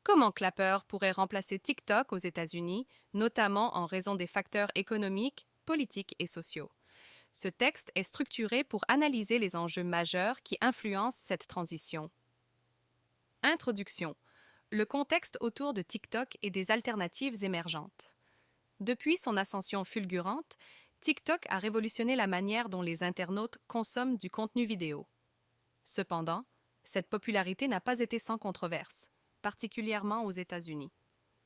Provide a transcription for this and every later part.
Comment Clapper pourrait remplacer TikTok aux États-Unis, notamment en raison des facteurs économiques, politiques et sociaux? Ce texte est structuré pour analyser les enjeux majeurs qui influencent cette transition. Introduction. Le contexte autour de TikTok et des alternatives émergentes. Depuis son ascension fulgurante, TikTok a révolutionné la manière dont les internautes consomment du contenu vidéo. Cependant, cette popularité n'a pas été sans controverse, particulièrement aux États-Unis.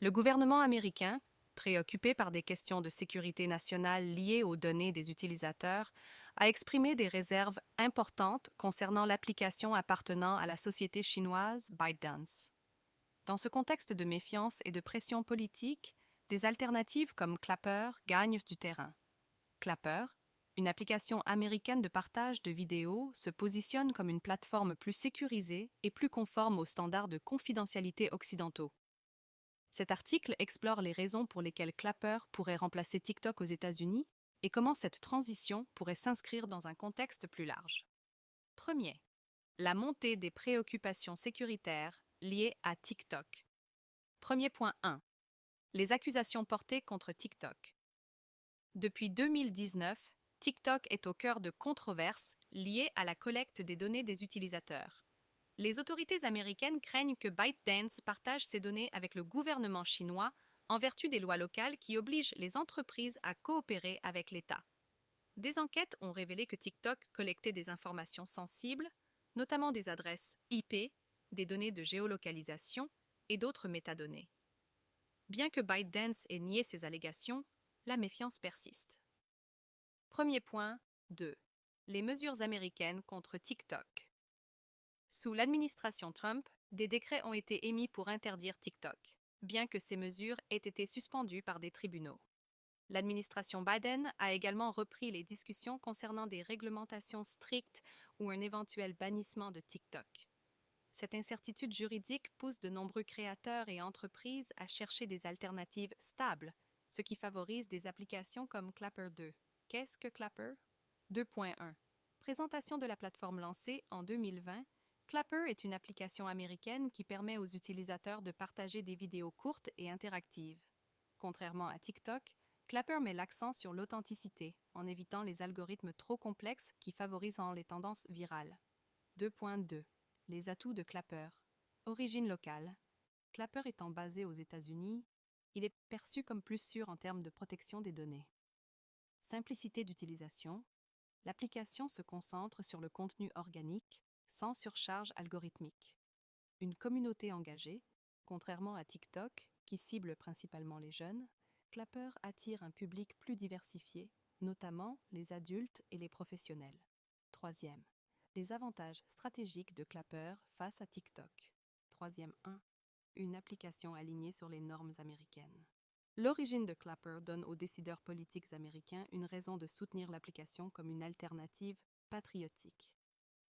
Le gouvernement américain, préoccupé par des questions de sécurité nationale liées aux données des utilisateurs, a exprimé des réserves importantes concernant l'application appartenant à la société chinoise ByteDance. Dans ce contexte de méfiance et de pression politique, des alternatives comme Clapper gagnent du terrain. Clapper, une application américaine de partage de vidéos, se positionne comme une plateforme plus sécurisée et plus conforme aux standards de confidentialité occidentaux. Cet article explore les raisons pour lesquelles Clapper pourrait remplacer TikTok aux États-Unis et comment cette transition pourrait s'inscrire dans un contexte plus large. Premier, la montée des préoccupations sécuritaires liées à TikTok. Premier point 1. Les accusations portées contre TikTok. Depuis 2019, TikTok est au cœur de controverses liées à la collecte des données des utilisateurs. Les autorités américaines craignent que ByteDance partage ces données avec le gouvernement chinois en vertu des lois locales qui obligent les entreprises à coopérer avec l'État. Des enquêtes ont révélé que TikTok collectait des informations sensibles, notamment des adresses IP, des données de géolocalisation et d'autres métadonnées. Bien que ByteDance ait nié ces allégations, la méfiance persiste. Premier point 2. Les mesures américaines contre TikTok. Sous l'administration Trump, des décrets ont été émis pour interdire TikTok, bien que ces mesures aient été suspendues par des tribunaux. L'administration Biden a également repris les discussions concernant des réglementations strictes ou un éventuel bannissement de TikTok. Cette incertitude juridique pousse de nombreux créateurs et entreprises à chercher des alternatives stables, ce qui favorise des applications comme Clapper 2. Qu'est-ce que Clapper? 2.1. Présentation de la plateforme lancée en 2020. Clapper est une application américaine qui permet aux utilisateurs de partager des vidéos courtes et interactives. Contrairement à TikTok, Clapper met l'accent sur l'authenticité, en évitant les algorithmes trop complexes qui favorisent les tendances virales. 2.2. Les atouts de Clapper. Origine locale. Clapper étant basé aux États-Unis, il est perçu comme plus sûr en termes de protection des données. Simplicité d'utilisation. L'application se concentre sur le contenu organique, sans surcharge algorithmique. Une communauté engagée, contrairement à TikTok, qui cible principalement les jeunes, Clapper attire un public plus diversifié, notamment les adultes et les professionnels. Troisième, les avantages stratégiques de Clapper face à TikTok. Troisième 1. Une application alignée sur les normes américaines. L'origine de Clapper donne aux décideurs politiques américains une raison de soutenir l'application comme une alternative patriotique.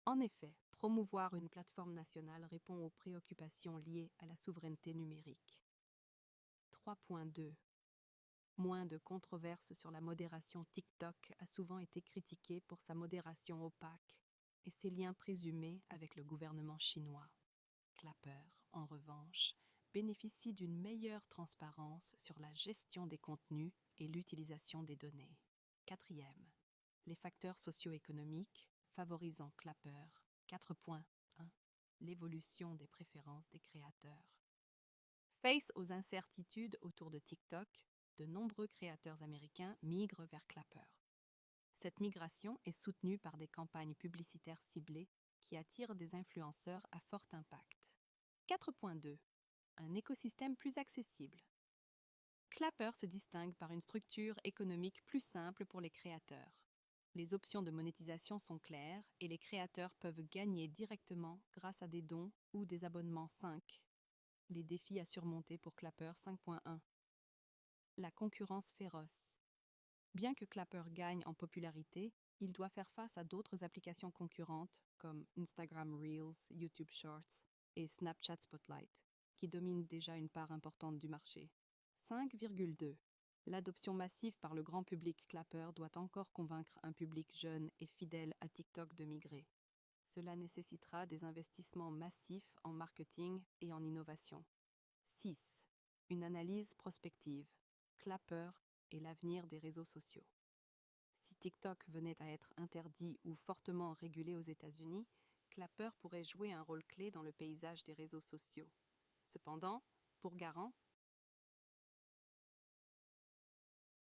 En effet, promouvoir une plateforme nationale répond aux préoccupations liées à la souveraineté numérique. 3.2. Moins de controverses sur la modération. TikTok a souvent été critiqué pour sa modération opaque et ses liens présumés avec le gouvernement chinois. Clapper, en revanche, bénéficie d'une meilleure transparence sur la gestion des contenus et l'utilisation des données. Quatrième, les facteurs socio-économiques favorisant Clapper. 4.1. L'évolution des préférences des créateurs. Face aux incertitudes autour de TikTok, de nombreux créateurs américains migrent vers Clapper. Cette migration est soutenue par des campagnes publicitaires ciblées qui attirent des influenceurs à fort impact. 4.2. Un écosystème plus accessible. Clapper se distingue par une structure économique plus simple pour les créateurs. Les options de monétisation sont claires et les créateurs peuvent gagner directement grâce à des dons ou des abonnements 5. Les défis à surmonter pour Clapper 5.1. La concurrence féroce. Bien que Clapper gagne en popularité, il doit faire face à d'autres applications concurrentes comme Instagram Reels, YouTube Shorts et Snapchat Spotlight, qui dominent déjà une part importante du marché. 5,2. L'adoption massive par le grand public Clapper doit encore convaincre un public jeune et fidèle à TikTok de migrer. Cela nécessitera des investissements massifs en marketing et en innovation. 6. Une analyse prospective. Clapper et l'avenir des réseaux sociaux. Si TikTok venait à être interdit ou fortement régulé aux États-Unis, Clapper pourrait jouer un rôle clé dans le paysage des réseaux sociaux. Cependant, pour Garand,